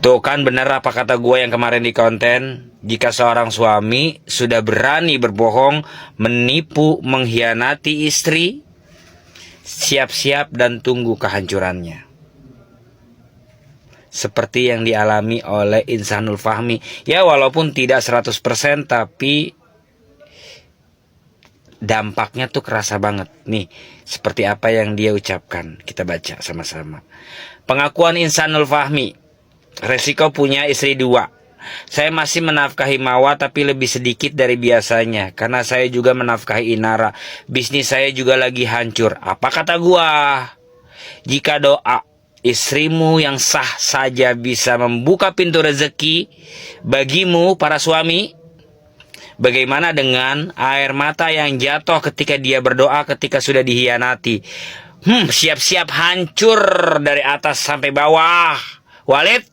Tuh kan bener apa kata gue yang kemarin di konten. Jika seorang suami sudah berani berbohong, menipu, mengkhianati istri, siap-siap dan tunggu kehancurannya. Seperti yang dialami oleh Insanul Fahmi. Ya walaupun tidak 100%, tapi dampaknya tuh kerasa banget. Nih, seperti apa yang dia ucapkan. Kita baca sama-sama. Pengakuan Insanul Fahmi. Resiko punya istri 2. Saya masih menafkahi Mawa tapi lebih sedikit dari biasanya. Karena saya juga menafkahi Inara. Bisnis saya juga lagi hancur. Apa kata gua? Jika doa istrimu yang sah saja bisa membuka pintu rezeki bagimu para suami, bagaimana dengan air mata yang jatuh ketika dia berdoa ketika sudah dihianati? Siap-siap hancur dari atas sampai bawah. Walid,